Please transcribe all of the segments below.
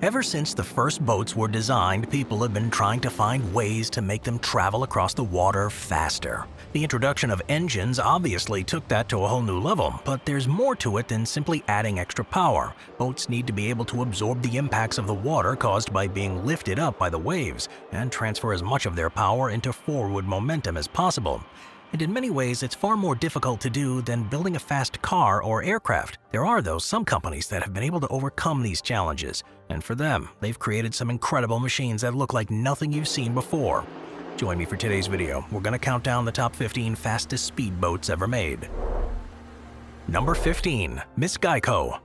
Ever since the first boats were designed, people have been trying to find ways to make them travel across the water faster. The introduction of engines obviously took that to a whole new level, but there's more to it than simply adding extra power. Boats need to be able to absorb the impacts of the water caused by being lifted up by the waves and transfer as much of their power into forward momentum as possible. And in many ways, it's far more difficult to do than building a fast car or aircraft. There are, though, some companies that have been able to overcome these challenges, and for them, they've created some incredible machines that look like nothing you've seen before. Join me for today's video. We're going to count down the top 15 fastest speedboats ever made. Number 15. Miss Geico.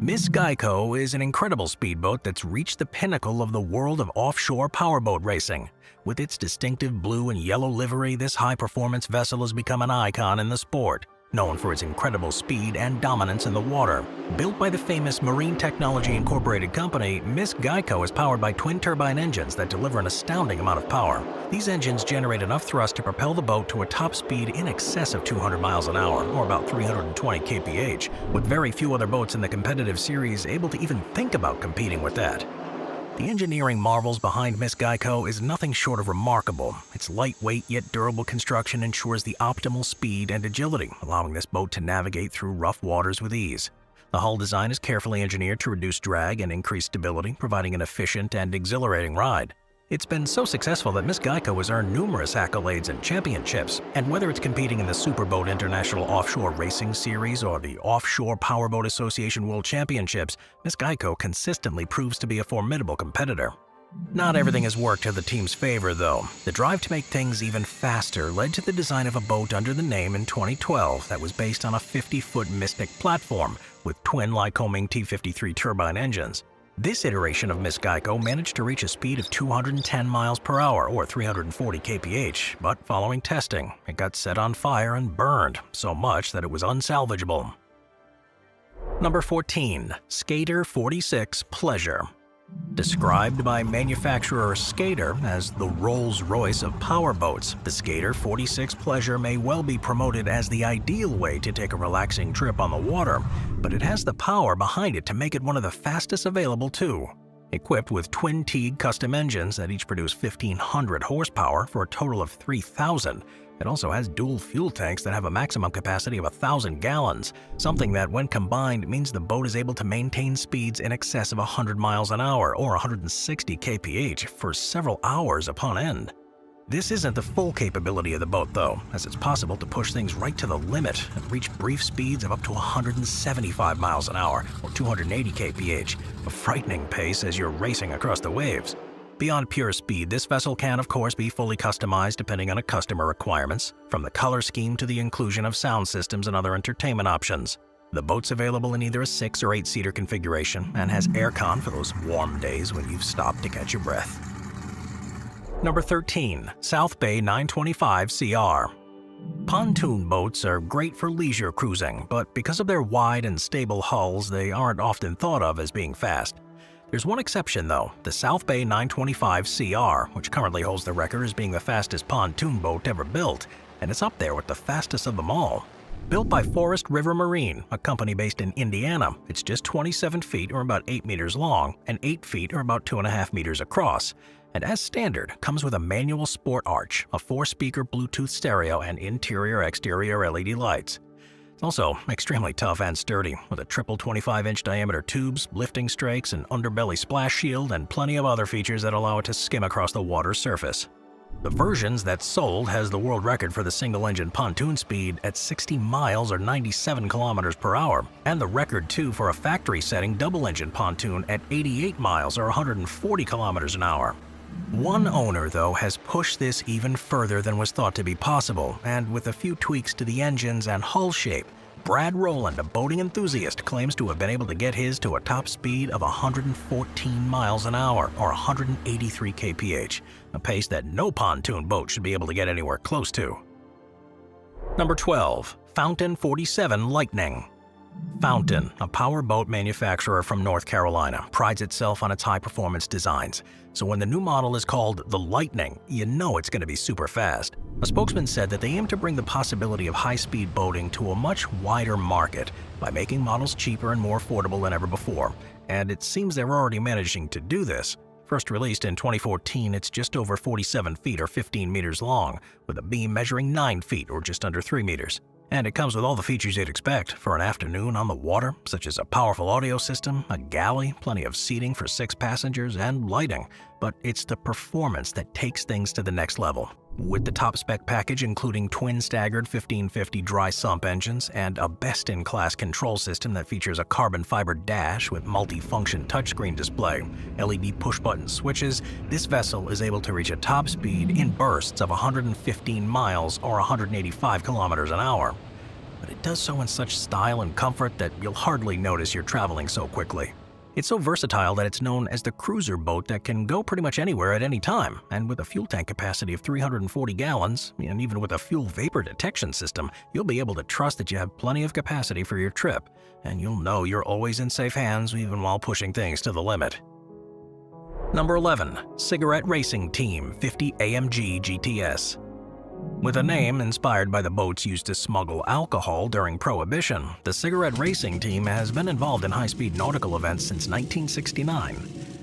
Miss Geico is an incredible speedboat that's reached the pinnacle of the world of offshore powerboat racing. With its distinctive blue and yellow livery, this high-performance vessel has become an icon in the sport, known for its incredible speed and dominance in the water. Built by the famous Marine Technology Incorporated company, Miss Geico is powered by twin-turbine engines that deliver an astounding amount of power. These engines generate enough thrust to propel the boat to a top speed in excess of 200 miles an hour, or about 320 kph, with very few other boats in the competitive series able to even think about competing with that. The engineering marvels behind Miss Geico is nothing short of remarkable. Its lightweight yet durable construction ensures the optimal speed and agility, allowing this boat to navigate through rough waters with ease. The hull design is carefully engineered to reduce drag and increase stability, providing an efficient and exhilarating ride. It's been so successful that Miss Geico has earned numerous accolades and championships, and whether it's competing in the Superboat International Offshore Racing Series or the Offshore Powerboat Association World Championships, Miss Geico consistently proves to be a formidable competitor. Not everything has worked to the team's favor, though. The drive to make things even faster led to the design of a boat under the name in 2012 that was based on a 50-foot Mystic platform with twin Lycoming T53 turbine engines. This iteration of Miss Geico managed to reach a speed of 210 miles per hour or 340 kph, but following testing, it got set on fire and burned so much that it was unsalvageable. Number 14. Skater 46 Pleasure. Described by manufacturer Skater as the Rolls-Royce of powerboats, the Skater 46 Pleasure may well be promoted as the ideal way to take a relaxing trip on the water, but it has the power behind it to make it one of the fastest available too. Equipped with twin Teague custom engines that each produce 1,500 horsepower for a total of 3,000, it also has dual fuel tanks that have a maximum capacity of 1,000 gallons, something that when combined means the boat is able to maintain speeds in excess of 100 miles an hour or 160 kph for several hours upon end. This isn't the full capability of the boat though, as it's possible to push things right to the limit and reach brief speeds of up to 175 miles an hour or 280 kph, a frightening pace as you're racing across the waves. Beyond pure speed, this vessel can, of course, be fully customized depending on a customer requirements, from the color scheme to the inclusion of sound systems and other entertainment options. The boat's available in either a 6- or 8-seater configuration and has aircon for those warm days when you've stopped to catch your breath. Number 13. South Bay 925 CR. Pontoon boats are great for leisure cruising, but because of their wide and stable hulls, they aren't often thought of as being fast. There's one exception though, the South Bay 925 CR, which currently holds the record as being the fastest pontoon boat ever built, and it's up there with the fastest of them all. Built by Forest River Marine, a company based in Indiana, it's just 27 feet or about 8 meters long and 8 feet or about 2.5 meters across, and as standard comes with a manual sport arch, a 4-speaker Bluetooth stereo and interior-exterior LED lights. It's also extremely tough and sturdy, with a triple 25-inch diameter tubes, lifting strakes, an underbelly splash shield, and plenty of other features that allow it to skim across the water's surface. The versions that sold has the world record for the single-engine pontoon speed at 60 miles or 97 kilometers per hour, and the record too for a factory-setting double-engine pontoon at 88 miles or 140 kilometers an hour. One owner, though, has pushed this even further than was thought to be possible, and with a few tweaks to the engines and hull shape, Brad Rowland, a boating enthusiast, claims to have been able to get his to a top speed of 114 miles an hour or 183 kph, a pace that no pontoon boat should be able to get anywhere close to. Number 12. Fountain 47 Lightning. Fountain, a powerboat manufacturer from North Carolina, prides itself on its high-performance designs. So when the new model is called the Lightning, you know it's going to be super fast. A spokesman said that they aim to bring the possibility of high-speed boating to a much wider market by making models cheaper and more affordable than ever before. and it seems they're already managing to do this. First released in 2014, it's just over 47 feet or 15 meters long, with a beam measuring 9 feet or just under 3 meters. And it comes with all the features you'd expect for an afternoon on the water, such as a powerful audio system, a galley, plenty of seating for 6 passengers, and lighting. But it's the performance that takes things to the next level. With the top spec package including twin staggered 1550 dry sump engines and a best-in-class control system that features a carbon fiber dash with multi-function touchscreen display, LED push-button switches, this vessel is able to reach a top speed in bursts of 115 miles or 185 kilometers an hour. But it does so in such style and comfort that you'll hardly notice you're traveling so quickly. It's so versatile that it's known as the cruiser boat that can go pretty much anywhere at any time, and with a fuel tank capacity of 340 gallons, and even with a fuel vapor detection system, you'll be able to trust that you have plenty of capacity for your trip, and you'll know you're always in safe hands even while pushing things to the limit. Number 11. Cigarette Racing Team 50 AMG GTS. With a name inspired by the boats used to smuggle alcohol during Prohibition, the Cigarette Racing Team has been involved in high-speed nautical events since 1969.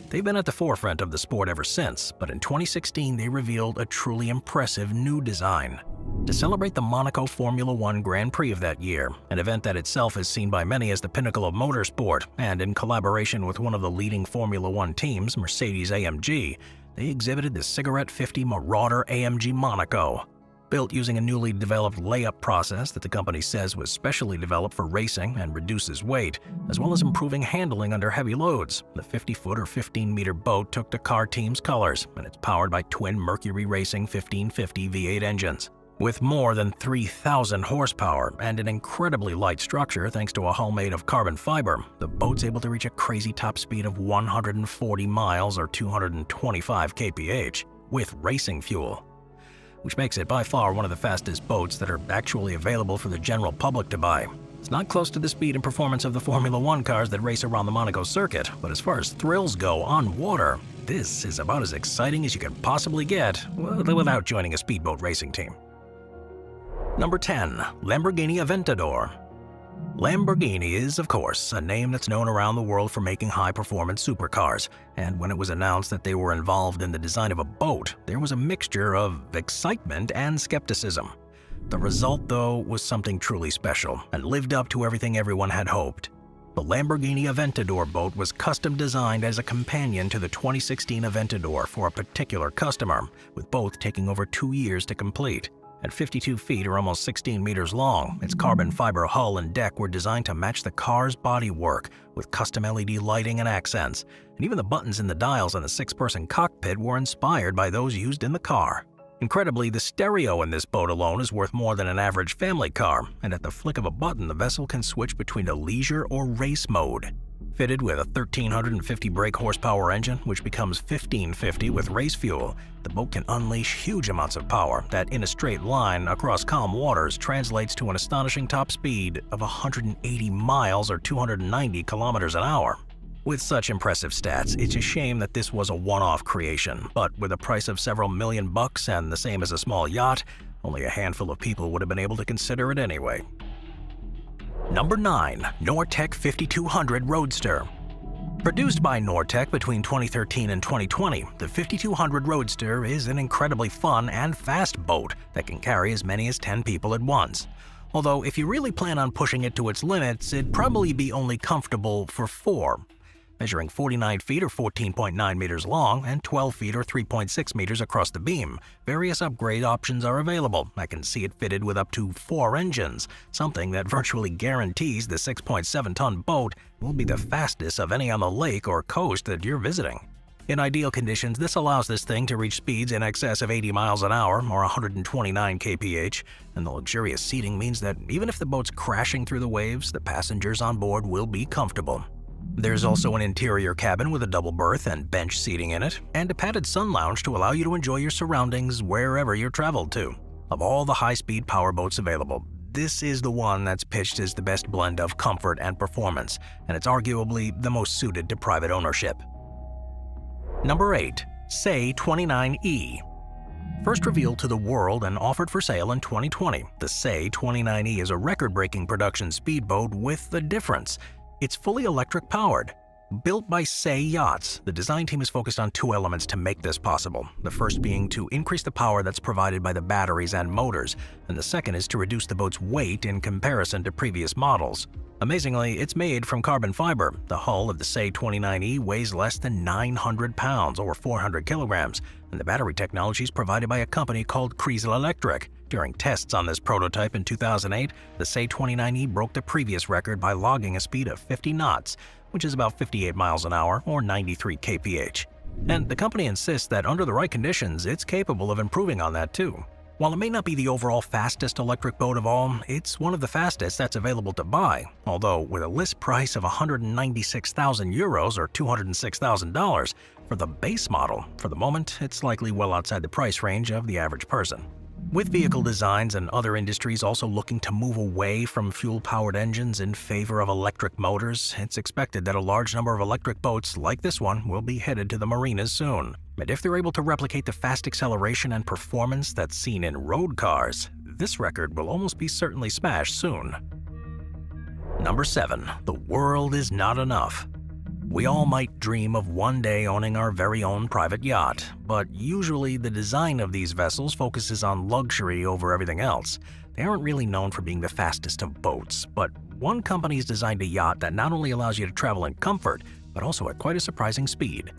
They've been at the forefront of the sport ever since, but in 2016 they revealed a truly impressive new design. To celebrate the Monaco Formula One Grand Prix of that year, an event that itself is seen by many as the pinnacle of motorsport, and in collaboration with one of the leading Formula One teams, Mercedes-AMG, they exhibited the Cigarette 50 Marauder AMG Monaco. Built using a newly developed layup process that the company says was specially developed for racing and reduces weight, as well as improving handling under heavy loads, the 50-foot or 15-meter boat took the car team's colors, and it's powered by twin Mercury Racing 1550 V8 engines. With more than 3,000 horsepower and an incredibly light structure thanks to a hull made of carbon fiber, the boat's able to reach a crazy top speed of 140 miles or 225 kph with racing fuel, which makes it by far one of the fastest boats that are actually available for the general public to buy. It's not close to the speed and performance of the Formula One cars that race around the Monaco circuit, but as far as thrills go on water, this is about as exciting as you can possibly get without joining a speedboat racing team. Number 10. Lamborghini Aventador. Lamborghini is, of course, a name that's known around the world for making high-performance supercars, and when it was announced that they were involved in the design of a boat, there was a mixture of excitement and skepticism. The result, though, was something truly special and lived up to everything everyone had hoped. The Lamborghini Aventador boat was custom designed as a companion to the 2016 Aventador for a particular customer, with both taking over 2 years to complete. At 52 feet or almost 16 meters long, its carbon fiber hull and deck were designed to match the car's bodywork with custom LED lighting and accents, and even the buttons in the dials on the 6-person cockpit were inspired by those used in the car. Incredibly, the stereo in this boat alone is worth more than an average family car, and at the flick of a button, the vessel can switch between a leisure or race mode. Fitted with a 1,350 brake horsepower engine, which becomes 1,550 with race fuel, the boat can unleash huge amounts of power that, in a straight line across calm waters, translates to an astonishing top speed of 180 miles or 290 kilometers an hour. With such impressive stats, it's a shame that this was a one-off creation, but with a price of several $million and the same as a small yacht, only a handful of people would have been able to consider it anyway. Number 9. Nortec 5200 Roadster. Produced by Nortec between 2013 and 2020, the 5200 Roadster is an incredibly fun and fast boat that can carry as many as 10 people at once. Although if you really plan on pushing it to its limits, it'd probably be only comfortable for 4. Measuring 49 feet or 14.9 meters long and 12 feet or 3.6 meters across the beam, various upgrade options are available. I can see it fitted with up to 4 engines, something that virtually guarantees the 6.7-ton boat will be the fastest of any on the lake or coast that you're visiting. In ideal conditions, this allows this thing to reach speeds in excess of 80 miles an hour or 129 kph, and the luxurious seating means that even if the boat's crashing through the waves, the passengers on board will be comfortable. There's also an interior cabin with a double berth and bench seating in it, and a padded sun lounge to allow you to enjoy your surroundings wherever you're traveled to. Of all the high-speed powerboats available, this is the one that's pitched as the best blend of comfort and performance, and it's arguably the most suited to private ownership. Number 8. Say 29E. First revealed to the world and offered for sale in 2020, the Say 29E is a record-breaking production speedboat with a difference. It's fully electric-powered. Built by Say Yachts, the design team is focused on two elements to make this possible. The first being to increase the power that's provided by the batteries and motors, and the second is to reduce the boat's weight in comparison to previous models. Amazingly, it's made from carbon fiber. The hull of the Say 29E weighs less than 900 pounds or 400 kilograms, and the battery technology is provided by a company called Kriesel Electric. During tests on this prototype in 2008, the Say 29E broke the previous record by logging a speed of 50 knots, which is about 58 miles an hour or 93 kph. And the company insists that under the right conditions, it's capable of improving on that too. While it may not be the overall fastest electric boat of all, it's one of the fastest that's available to buy, although with a list price of €196,000 or $206,000 for the base model, for the moment, it's likely well outside the price range of the average person. With vehicle designs and other industries also looking to move away from fuel-powered engines in favor of electric motors, it's expected that a large number of electric boats like this one will be headed to the marinas soon. And if they're able to replicate the fast acceleration and performance that's seen in road cars, this record will almost be certainly smashed soon. Number 7. The world is not enough. We all might dream of one day owning our very own private yacht, but usually the design of these vessels focuses on luxury over everything else. They aren't really known for being the fastest of boats, but one company's designed a yacht that not only allows you to travel in comfort, but also at quite a surprising speed.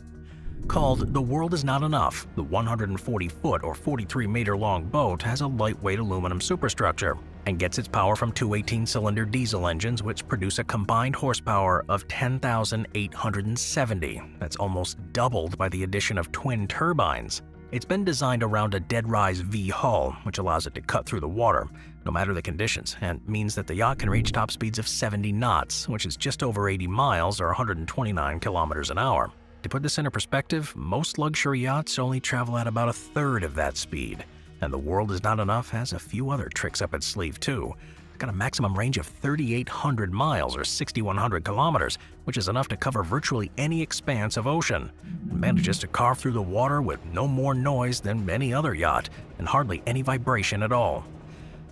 Called The World Is Not Enough, the 140-foot or 43-meter-long boat has a lightweight aluminum superstructure and gets its power from two 18-cylinder diesel engines which produce a combined horsepower of 10,870. That's almost doubled by the addition of twin turbines. It's been designed around a dead-rise V hull, which allows it to cut through the water, no matter the conditions, and means that the yacht can reach top speeds of 70 knots, which is just over 80 miles or 129 kilometers an hour. To put this into perspective, most luxury yachts only travel at about a third of that speed. And The World Is Not Enough has a few other tricks up its sleeve too. It's got a maximum range of 3,800 miles or 6,100 kilometers, which is enough to cover virtually any expanse of ocean. It manages to carve through the water with no more noise than any other yacht, and hardly any vibration at all.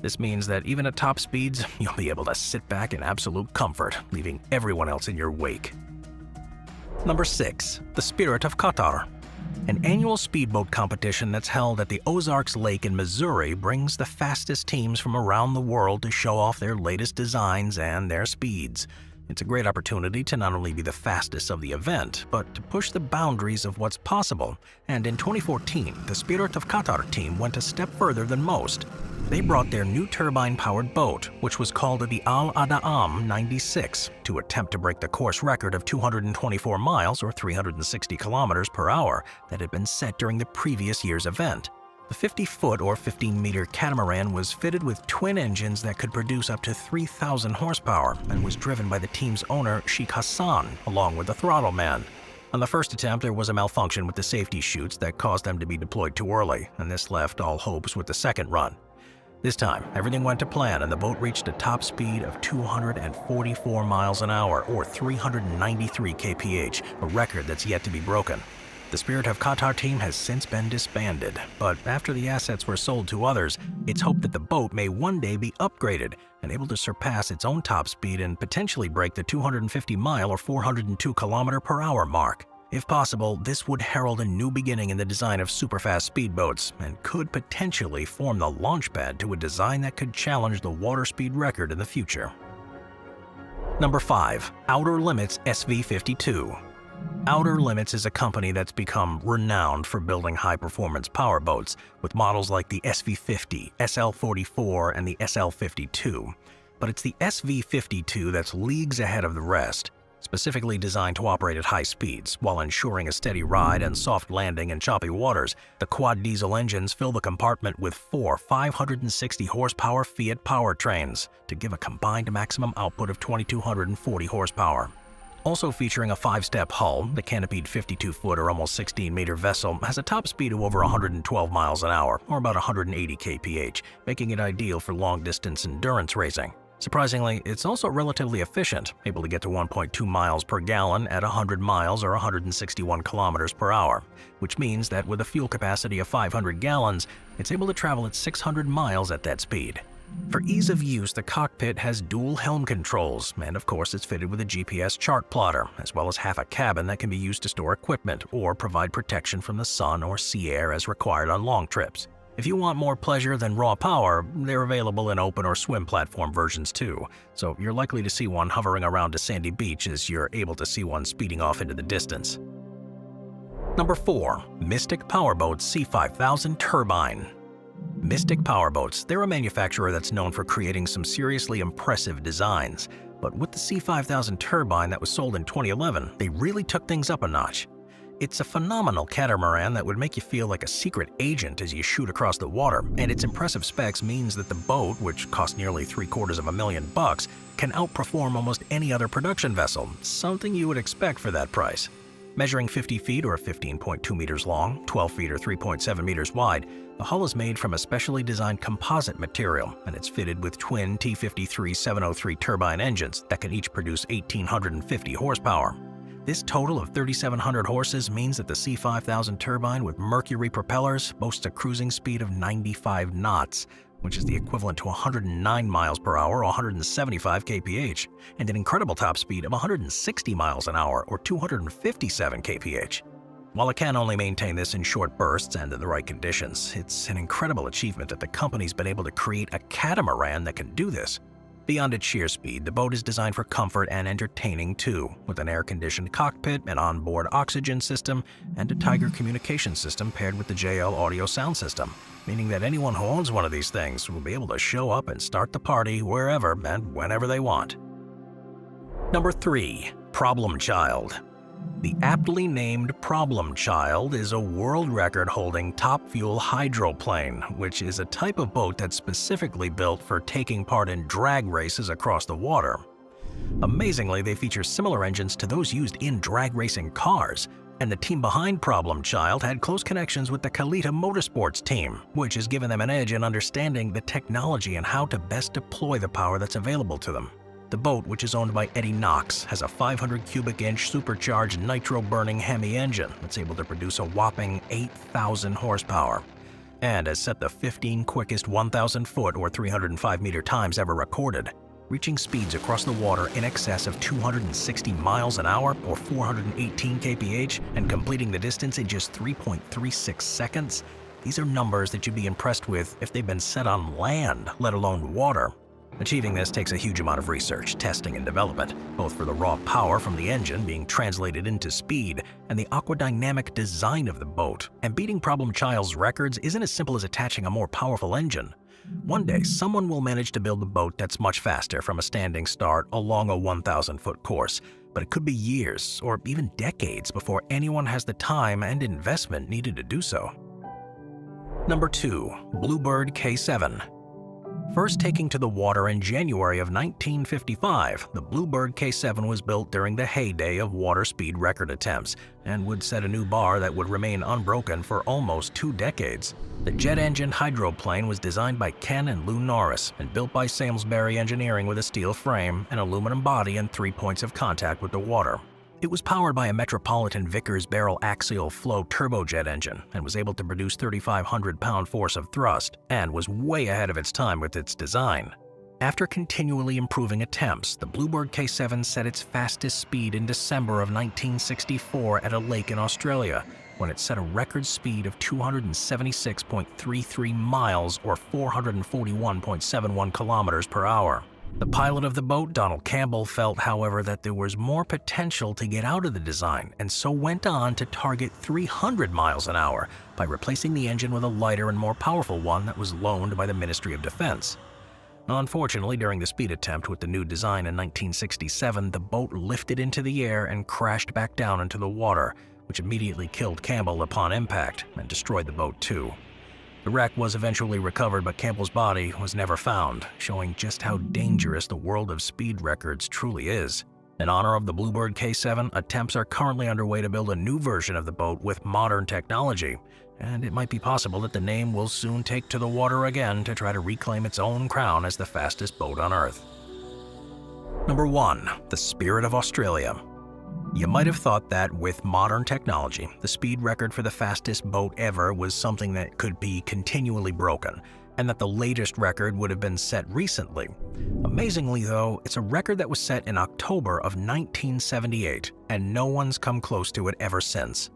This means that even at top speeds, you'll be able to sit back in absolute comfort, leaving everyone else in your wake. Number 6. The Spirit of Qatar. An annual speedboat competition that's held at the Ozarks Lake in Missouri brings the fastest teams from around the world to show off their latest designs and their speeds. It's a great opportunity to not only be the fastest of the event, but to push the boundaries of what's possible. And in 2014, the Spirit of Qatar team went a step further than most. They brought their new turbine-powered boat, which was called the Al Ada'am 96, to attempt to break the course record of 224 miles or 360 kilometers per hour that had been set during the previous year's event. The 50-foot or 15-meter catamaran was fitted with twin engines that could produce up to 3,000 horsepower and was driven by the team's owner, Sheikh Hassan, along with the throttle man. On the first attempt, there was a malfunction with the safety chutes that caused them to be deployed too early, and this left all hopes with the second run. This time, everything went to plan and the boat reached a top speed of 244 miles an hour or 393 kph, a record that's yet to be broken. The Spirit of Qatar team has since been disbanded, but after the assets were sold to others, it's hoped that the boat may one day be upgraded and able to surpass its own top speed and potentially break the 250-mile or 402-kilometer-per-hour mark. If possible, this would herald a new beginning in the design of superfast speedboats and could potentially form the launchpad to a design that could challenge the water speed record in the future. Number 5. Outer Limits SV52. Outer Limits is a company that's become renowned for building high-performance powerboats, with models like the SV50, SL44, and the SL52. But it's the SV52 that's leagues ahead of the rest. Specifically designed to operate at high speeds while ensuring a steady ride and soft landing in choppy waters, the quad diesel engines fill the compartment with four 560-horsepower Fiat powertrains to give a combined maximum output of 2,240 horsepower. Also featuring a 5-step hull, the canopied 52-foot or almost 16-meter vessel has a top speed of over 112 miles an hour or about 180 kph, making it ideal for long-distance endurance racing. Surprisingly, it's also relatively efficient, able to get to 1.2 miles per gallon at 100 miles or 161 kilometers per hour, which means that with a fuel capacity of 500 gallons, it's able to travel at 600 miles at that speed. For ease of use, the cockpit has dual helm controls, and of course it's fitted with a GPS chart plotter, as well as half a cabin that can be used to store equipment or provide protection from the sun or sea air as required on long trips. If you want more pleasure than raw power, they're available in open or swim platform versions too, so you're likely to see one hovering around a sandy beach as you're able to see one speeding off into the distance. Number 4. Mystic Powerboat C5000 Turbine. Mystic Powerboats, they're a manufacturer that's known for creating some seriously impressive designs. But with the C5000 turbine that was sold in 2011, they really took things up a notch. It's a phenomenal catamaran that would make you feel like a secret agent as you shoot across the water, and its impressive specs means that the boat, which cost nearly $750,000, can outperform almost any other production vessel, something you would expect for that price. Measuring 50 feet or 15.2 meters long, 12 feet or 3.7 meters wide, the hull is made from a specially designed composite material, and it's fitted with twin T53-703 turbine engines that can each produce 1,850 horsepower. This total of 3,700 horses means that the C5000 turbine with Mercury propellers boasts a cruising speed of 95 knots, which is the equivalent to 109 miles per hour or 175 kph, and an incredible top speed of 160 miles an hour or 257 kph. While it can only maintain this in short bursts and in the right conditions, it's an incredible achievement that the company's been able to create a catamaran that can do this. Beyond its sheer speed, the boat is designed for comfort and entertaining too, with an air-conditioned cockpit, an onboard oxygen system, and a Tiger communication system paired with the JL audio sound system, meaning that anyone who owns one of these things will be able to show up and start the party wherever and whenever they want. Number 3. Problem Child. The aptly named Problem Child is a world record-holding top-fuel hydroplane, which is a type of boat that's specifically built for taking part in drag races across the water. Amazingly, they feature similar engines to those used in drag racing cars, and the team behind Problem Child had close connections with the Kalita Motorsports team, which has given them an edge in understanding the technology and how to best deploy the power that's available to them. The boat, which is owned by Eddie Knox, has a 500 cubic inch supercharged nitro-burning Hemi engine that's able to produce a whopping 8,000 horsepower, and has set the 15 quickest 1,000 foot or 305 meter times ever recorded, reaching speeds across the water in excess of 260 miles an hour or 418 kph and completing the distance in just 3.36 seconds. These are numbers that you'd be impressed with if they've been set on land, let alone water. Achieving this takes a huge amount of research, testing, and development, both for the raw power from the engine being translated into speed and the aquadynamic design of the boat. And beating Problem Child's records isn't as simple as attaching a more powerful engine. One day, someone will manage to build a boat that's much faster from a standing start along a 1,000-foot course, but it could be years or even decades before anyone has the time and investment needed to do so. Number 2. Bluebird K7. First taking to the water in January of 1955, the Bluebird K7 was built during the heyday of water speed record attempts and would set a new bar that would remain unbroken for almost 2 decades. The jet-engine hydroplane was designed by Ken and Lou Norris and built by Samlesbury Engineering with a steel frame, an aluminum body, and 3 points of contact with the water. It was powered by a Metropolitan Vickers barrel axial flow turbojet engine and was able to produce 3,500 pound force of thrust and was way ahead of its time with its design. After continually improving attempts, the Bluebird K7 set its fastest speed in December of 1964 at a lake in Australia, when it set a record speed of 276.33 miles or 441.71 kilometers per hour. The pilot of the boat, Donald Campbell, felt, however, that there was more potential to get out of the design and so went on to target 300 miles an hour by replacing the engine with a lighter and more powerful one that was loaned by the Ministry of Defense. Unfortunately, during the speed attempt with the new design in 1967, the boat lifted into the air and crashed back down into the water, which immediately killed Campbell upon impact and destroyed the boat too. The wreck was eventually recovered, but Campbell's body was never found, showing just how dangerous the world of speed records truly is. In honor of the Bluebird K7, attempts are currently underway to build a new version of the boat with modern technology, and it might be possible that the name will soon take to the water again to try to reclaim its own crown as the fastest boat on Earth. Number 1. The Spirit of Australia. You might have thought that with modern technology, the speed record for the fastest boat ever was something that could be continually broken, and that the latest record would have been set recently. Amazingly though, it's a record that was set in October of 1978, and no one's come close to it ever since.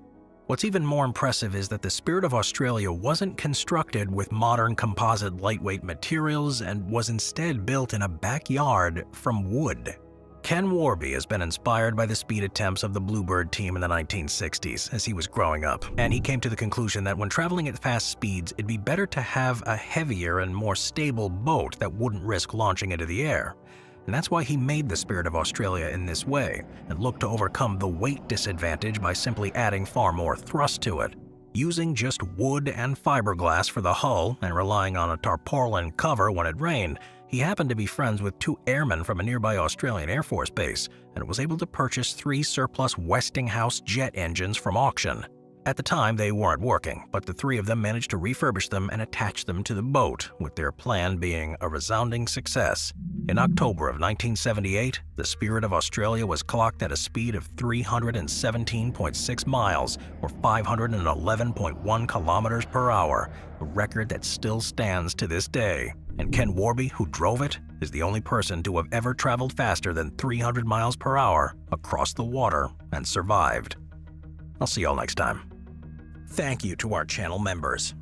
What's even more impressive is that the Spirit of Australia wasn't constructed with modern composite lightweight materials and was instead built in a backyard from wood. Ken Warby has been inspired by the speed attempts of the Bluebird team in the 1960s as he was growing up, and he came to the conclusion that when traveling at fast speeds, it'd be better to have a heavier and more stable boat that wouldn't risk launching into the air. And that's why he made the Spirit of Australia in this way, and looked to overcome the weight disadvantage by simply adding far more thrust to it. Using just wood and fiberglass for the hull and relying on a tarpaulin cover when it rained, he happened to be friends with 2 airmen from a nearby Australian Air Force base and was able to purchase 3 surplus Westinghouse jet engines from auction. At the time, they weren't working, but the 3 of them managed to refurbish them and attach them to the boat, with their plan being a resounding success. In October of 1978, the Spirit of Australia was clocked at a speed of 317.6 miles, or 511.1 kilometers per hour, a record that still stands to this day. And Ken Warby, who drove it, is the only person to have ever traveled faster than 300 miles per hour across the water and survived. I'll see y'all next time. Thank you to our channel members.